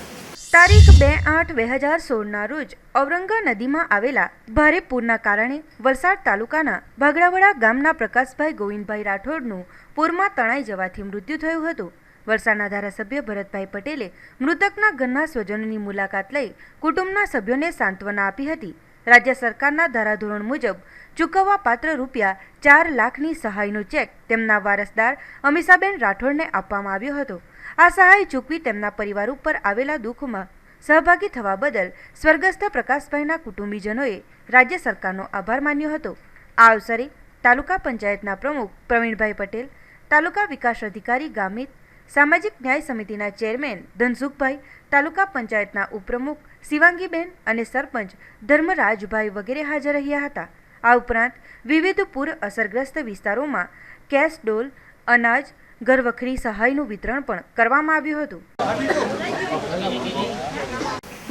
તારીખ 2/8/2016ના રોજ ઔરંગા નદીમાં આવેલા ભારે પૂરના કારણે વલસાડ તાલુકાના ભાગડાવાડા ગામના પ્રકાશભાઈ ગોવિંદભાઈ રાઠોડનું પૂરમાં તણાઈ જવાથી મૃત્યુ થયું હતું. વલસાડના ધારાસભ્ય ભરતભાઈ પટેલે મૃતકના ઘરના સ્વજનોની મુલાકાત લઈ કુટુંબના સભ્યોને સાંત્વના આપી હતી. રાજ્ય સરકારના ધારાધોરણ મુજબ ચૂકવવા પાત્ર ₹4 લાખની સહાયનો ચેક તેમના વારસદાર અમીષાબેન રાઠોડને આપવામાં આવ્યો હતો. આ સહાય ચૂકવી તેમના પરિવાર ઉપર આવેલા દુઃખમાં સહભાગી થવા બદલ સ્વર્ગસ્થ પ્રકાશભાઈના કુટુંબીજનોએ રાજ્ય સરકારનો આભાર માન્યો હતો. આ અવસરે તાલુકા પંચાયતના પ્રમુખ પ્રવીણભાઈ પટેલ, તાલુકા વિકાસ અધિકારી ગામિત, સામાજિક ન્યાય સમિતિના ચેરમેન ધનસુખભાઈ, તાલુકા પંચાયતના ઉપપ્રમુખ શિવાંગીબેન અને સરપંચ ધર્મરાજભાઈ વગેરે હાજર રહ્યા હતા. આ ઉપરાંત વિવિધ પૂર અસરગ્રસ્ત વિસ્તારોમાં કેશ ડોલ, અનાજ, ઘરવખરી સહાયનું વિતરણ પણ કરવામાં આવ્યું હતું.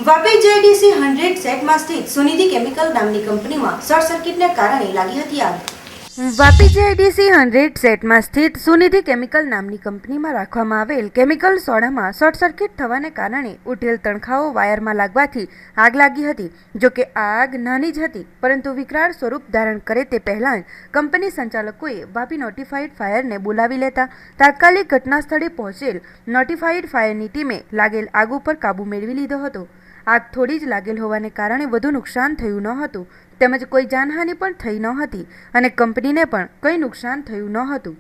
વાપી જેડીસી 100 સેટમાં સ્થિત સુનિધિ કેમિકલ નામની કંપનીમાં શોર્ટ સર્કિટને કારણે લાગી હતી આગ. વાપી જેડીસી 100 સેટમાં સ્થિત સુનિધિ કેમિકલ નામની કંપનીમાં રાખવામાં આવેલ કેમિકલ સોડામાં શોર્ટ સર્કિટ થવાને કારણે ઉઠેલ તણખાઓ વાયરમાં લાગવાથી આગ લાગી હતી. જોકે આ આગ નાની જ હતી, પરંતુ વિકરાળ સ્વરૂપ ધારણ કરે તે પહેલાં જ કંપની સંચાલકોએ વાપી નોટિફાઈડ ફાયરને બોલાવી લેતા તાત્કાલિક ઘટના સ્થળે પહોંચેલ નોટિફાઈડ ફાયરની ટીમે લાગેલ આગ ઉપર કાબૂ મેળવી લીધો હતો. આગ થોડી જ લાગેલ હોવાને કારણે વધુ નુકસાન થયું ન હતું, તેમજ કોઈ જાનહાનિ પણ થઈ ન હતી અને કંપનીને પણ કંઈ નુકસાન થયું ન હતું.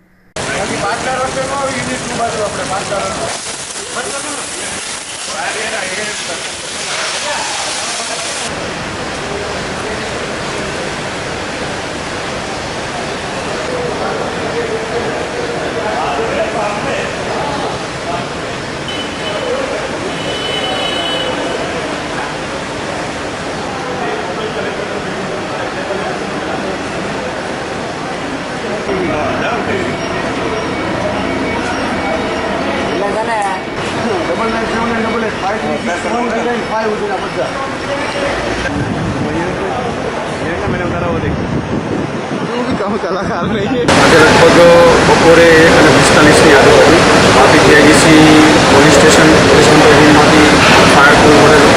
કલાકાર નહીં. આજે લગભગ બપોરે 1:45ની આજુબાજુ Vapi GIDC police station control રૂમમાંથી ફાયર કોલ મળેલો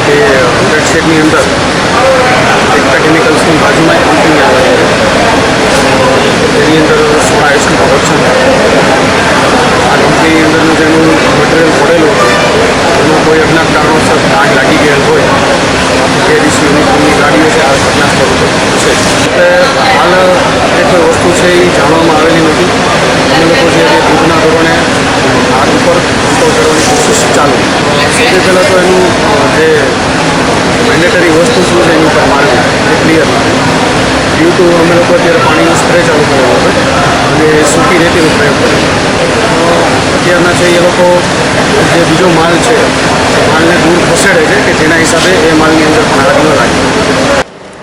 કે 100 સેટની અંદર એકતા કેમિકલ્સની બાજુમાં એક કંપની આવે છે, જેની અંદર સોડા એસનું પ્રોડક્શન થાય. આ કંપની અંદરનું જેનું મટીરિયલ પડેલું હતું એમાં કોઈ અજ્ઞાત કારણોસર આગ લાગી ગયેલ હોય જીઆઈડીસી યુનિફોર્મની ગાડીઓ છે આ ઘટના સ્થળ ઉપર છે. એટલે હાલ જે કોઈ વસ્તુ છે એ જાણવામાં આવેલી નથી. અમે લોકો જે પૂરના ધોરણે આગ ઉપર પહોંચાડવાની કોશિશ ચાલુ. સૌથી પહેલાં તો એનું જે મેન્ડેટરી વસ્તુ શું છે એની ઉપર માર્ક એ ક્લિયર લાગે. ડ્યુ ટુ અમે લોકો અત્યારે પાણીનો સ્પ્રે ચાલુ કરેલો છે અને સૂકી રેતીનો પ્રયોગ કર્યો. અત્યારના છે એ લોકો જે બીજો માલ છે માલને દૂર ખસેડે છે કે જેના હિસાબે એ માલની અંદર પણ આગ ન લાગે.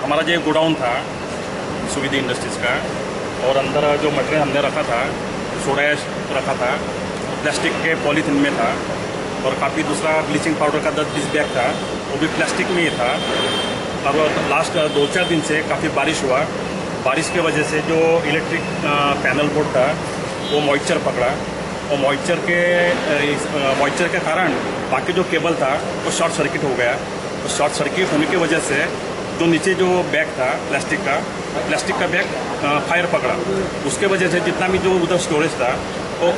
हमारा जो गोडाउन था सुविधा इंडस्ट्रीज़ का, और अंदर जो मटेरियल हमने रखा था, सोडा ऐश रखा था, प्लास्टिक के पॉलीथीन में था, और काफ़ी दूसरा ब्लीचिंग पाउडर का 10-20 बैग था, वो भी प्लास्टिक में ही था. अब लास्ट 2-4 दिन से काफ़ी बारिश हुआ. बारिश की वजह से जो इलेक्ट्रिक पैनल बोर्ड था वो मॉइस्चर पकड़ा, और मॉइस्चर के कारण बाकी जो केबल था वो शॉर्ट सर्किट हो गया. तो शॉर्ट सर्किट होने की वजह से जो नीचे जो बैग था प्लास्टिक का बैग फायर पकड़ा. उसके वजह से जितना भी जो उधर स्टोरेज था वो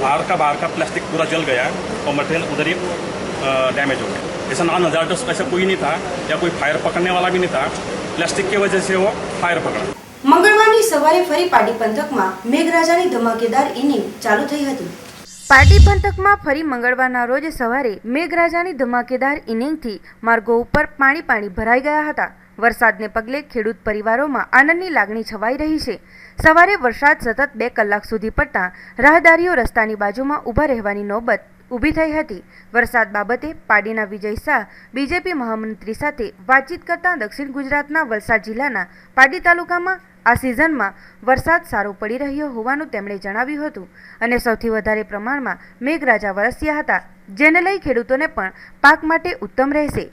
बाहर का प्लास्टिक पूरा जल गया और मटेरियल उधर ही डैमेज हो गया. ऐसा नॉन हजार्डस ऐसा कोई नहीं था या कोई फायर पकड़ने वाला भी नहीं था. प्लास्टिक की वजह से वो फायर पकड़ा. મંગળવારની સવારે ફરી પાટી પંથકમાં મેઘરાજાની ધમાકેદાર ઇનિંગ ચાલુ થઈ હતી. પાટી પંથકમાં ફરી મંગળવારના રોજ સવારે મેઘરાજાની ધમાકેદાર ઇનિંગથી માર્ગો ઉપર પાણી ભરાઈ ગયા હતા. વરસાદને પગલે ખેડૂત પરિવારોમાં આનંદની લાગણી છવાઈ રહી છે. સવારે વરસાદ સતત 2 કલાક સુધી પડતા રાહદારીઓ રસ્તાની બાજુમાં ઊભા રહેવાની નોબત ઊભી થઈ હતી. વરસાદ બાબતે પાડીના વિજય શાહ બીજેપી મહામંત્રી સાથે વાતચીત કરતા દક્ષિણ ગુજરાતના વલસાડ જિલ્લાના પાડી તાલુકામાં આ સિઝનમાં વરસાદ સારો પડી રહ્યો હોવાનું તેમણે જણાવ્યું હતું અને સૌથી વધારે પ્રમાણમાં મેઘરાજા વરસ્યા હતા, જેને લઈ ખેડૂતોને પણ પાક માટે ઉત્તમ રહેશે.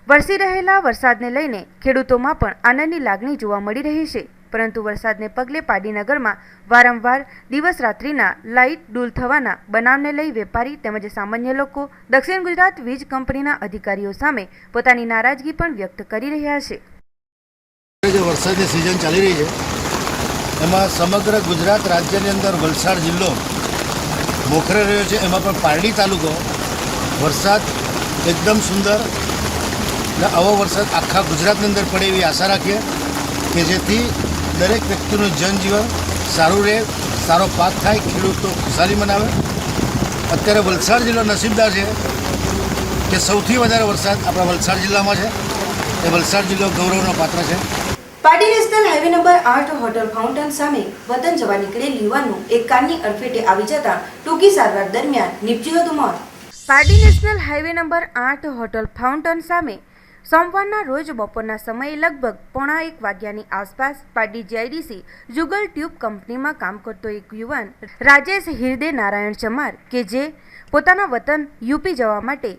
વરસી રહેલા વરસાદને લઈને ખેડૂતોમાં પણ આનંદની લાગણી જોવા મળી રહી છે. પરંતુ વરસાદને પગલે પાડી નગરમાં વારંવાર દિવસ રાત્રિના લાઇટ ડૂલ થવાના બનાવને લઈ વેપારી તેમજ સામાન્ય લોકો દક્ષિણ ગુજરાત વીજ કંપનીના અધિકારીઓ સામે પોતાની નારાજગી પણ વ્યક્ત કરી રહ્યા છે. જે વરસાદની સિઝન ચાલી રહી છે એમાં સમગ્ર ગુજરાત રાજ્યની અંદર વલસાડ જિલ્લો મોખરે રહ્યો છે. એમાં પણ પારડી તાલુકો વરસાદ એકદમ સુંદર અને આવો વરસાદ આખા ગુજરાતની અંદર પડે એવી આશા રાખીએ કે જેથી દરેક વ્યક્તિનું જનજીવન સારું રહે, સારો પાક થાય, ખેડૂતો ખુશાલી મનાવે. અત્યારે વલસાડ જિલ્લો નસીબદાર છે કે સૌથી વધારે વરસાદ આપણા વલસાડ જિલ્લામાં છે. એ વલસાડ જિલ્લો ગૌરવનો પાત્ર છે. પાટી national highway number 8 hotel fountain સામે વતન જવા નીકળેલ યુવાનનું એક કારની અડફેટે આવી જતા ટૂંકી સારવાર દરમિયાન નીપજ્યું હતું મોત. પાટી national highway number 8 hotel fountain સામે સોમવારના રોજ બપોરના સમયે લગભગ 1:15 વાગ્યાની આસપાસ પાટી જીઆઈડીસી જુગલ ટ્યુબ કંપનીમાં કામ કરતો એક યુવાન રાજેશ હિરદે નારાયણ ચમાર કે જે પોતાના વતન યુપી જવા માટે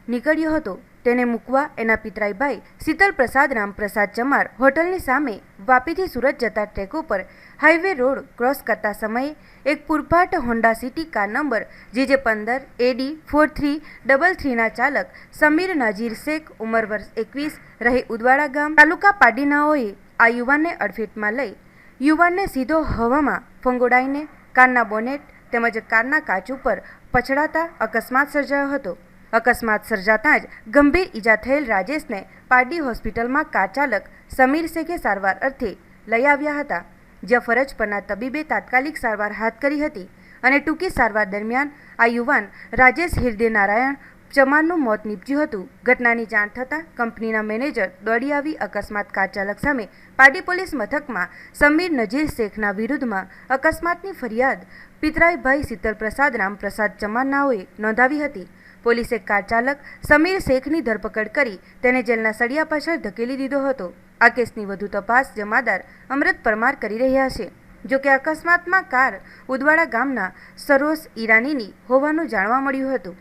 નીકળ્યો હતો, તેને મૂકવા એના પિતરાઈભાઈ શીતલ પ્રસાદ રામપ્રસાદ ચમાર હોટલની સામે વાપીથી સુરત જતા ટ્રેક ઉપર હાઈવે રોડ ક્રોસ કરતા સમયે એક પૂરપાટ Honda City car number JJ15 AD 4333ના ચાલક સમીર નાજીર શેખ ઉંમર વર્ષ 21 રહે ઉદવાડા ગામ તાલુકા પાડીનાઓએ આ યુવાનને અડફેટમાં લઈ યુવાનને સીધો હવામાં ફંગોડાઈને કારના બોનેટ તેમજ કારના કાચ ઉપર પછડાતા અકસ્માત સર્જાયો હતો. અકસ્માત સર્જાતા જ ગંભીર ઈજા થયેલ રાજેશને પારડી હોસ્પિટલમાં કાર ચાલક સમીર શેખે સારવાર અર્થે લઈ આવ્યા હતા, જ્યાં ફરજ પરના તબીબે તાત્કાલિક સારવાર હાથ કરી હતી અને ટૂંકી સારવાર દરમિયાન આ યુવાન રાજેશ હિરદે નારાયણ ચમારનું મોત નીપજ્યું હતું. ઘટનાની જાણ થતાં કંપનીના મેનેજર દોડી આવી અકસ્માત કાર ચાલક સામે પારડી પોલીસ મથકમાં સમીર નજીર શેખના વિરુદ્ધમાં અકસ્માતની ફરિયાદ પિતરાઈભાઈ શીતલ પ્રસાદ રામપ્રસાદ ચમારનાઓએ નોંધાવી હતી. પોલીસે કાર ચાલક સમીર શેખની ધરપકડ કરી તેને જેલના સળિયા પાછળ ધકેલી દીધો હતો. આ કેસની વધુ તપાસ જમાદાર અમૃત પરમાર કરી રહ્યા છે. જોકે અકસ્માતમાં કાર ઉદવાડા ગામના સરોસ ઈરાનીની હોવાનું જાણવા મળ્યું હતું.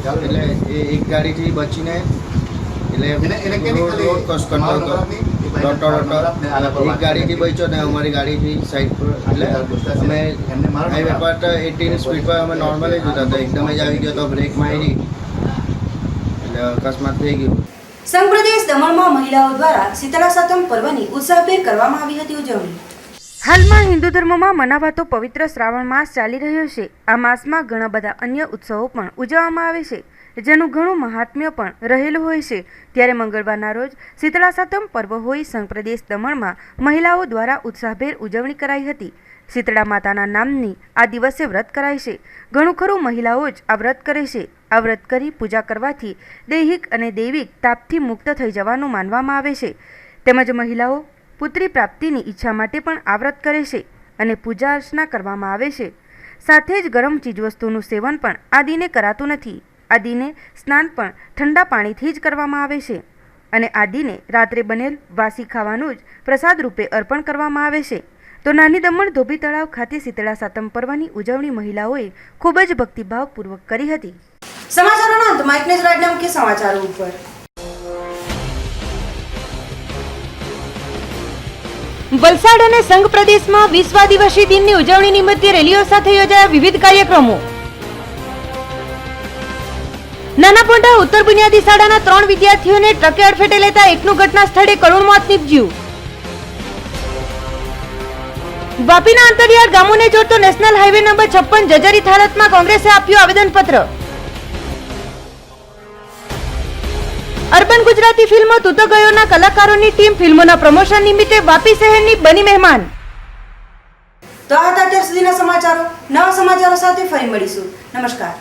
એટલે એક ગાડીથી બચીને રોડ ક્રોસ કરતો હતો, એક ગાડીથી બચ્યો ને અમારી ગાડીથી સાઈડ પર, એટલે અમે હાઈવે પર 80ની સ્પીડ પર અમે નોર્મલી જતા હતા, એકદમ જ આવી ગયો તો બ્રેક મારી એટલે અકસ્માત થઈ ગયો. સંઘ પ્રદેશ દમણમાં મહિલાઓ દ્વારા શીતળા સાતમ પર્વની ઉત્સાહભેર કરવામાં આવી હતી ઉજવણી. હાલમાં હિન્દુ ધર્મમાં મનાવાતો પવિત્ર શ્રાવણ માસ ચાલી રહ્યો છે. આ માસમાં ઘણા બધા અન્ય ઉત્સવો પણ ઉજવવામાં આવે છે, જેનું ઘણું મહાત્મ્ય પણ રહેલું હોય છે, ત્યારે મંગળવારના રોજ શીતળા સાતમ પર્વ હોય સંઘ પ્રદેશ દમણમાં મહિલાઓ દ્વારા ઉત્સાહભેર ઉજવણી કરાઈ હતી. શીતળા માતાના નામની આ દિવસે વ્રત કરાય છે. ઘણું ખરું મહિલાઓ જ આ વ્રત કરે છે. આ વ્રત કરી પૂજા કરવાથી દૈહિક અને દૈવિક તાપથી મુક્ત થઈ જવાનું માનવામાં આવે છે. તેમજ મહિલાઓ પુત્રી પ્રાપ્તિની ઈચ્છા માટે પણ આ વ્રત કરે છે અને પૂજા અર્ચના કરવામાં આવે છે. સાથે જ ગરમ ચીજવસ્તુનું સેવન પણ આ દિને કરાતું નથી. આ દિને સ્નાન પણ ઠંડા પાણીથી જ કરવામાં આવે છે અને આ દિને રાત્રે બનેલ વાસી ખાવાનું જ પ્રસાદ રૂપે અર્પણ કરવામાં આવે છે. તો નાની દમણ ધોબી તળાવ ખાતે શીતળા સાતમ પર્વની ઉજવણી મહિલાઓએ ખૂબ જ ભક્તિભાવપૂર્વક કરી હતી. સમાચારોના અંતમાં એક નજર આજના મુખ્ય સમાચારો ઉપર. વલસાડ અને સંઘ પ્રદેશમાં વિશ્વ આદિવાસી દિનની ઉજવણી નિમિત્તે રેલીઓ સાથે યોજાયા વિવિધ કાર્યક્રમો. નાનાપોંઢા ઉત્તર બુનિયાદી શાળાના 3 વિદ્યાર્થીઓને ટ્રકે અડફેટે લેતા એકનું ઘટના સ્થળે કરુણ મોત નીપજ્યું. વાપીના અંતરિયાળ ગામોને જોડતો નેશનલ હાઈવે નંબર 56 જર્જરિત હાલતમાં કોંગ્રેસે આપ્યું આવેદનપત્ર. અર્બન ગુજરાતી ફિલ્મો તું તો ગયોના કલાકારોની ટીમ ફિલ્મોના પ્રમોશન નિમિત્તે વાપી શહેરની બની મહેમાન. તો આ હતા અત્યાર સુધીના સમાચારો. નવા સમાચારો સાથે ફરી મળીશું. નમસ્કાર.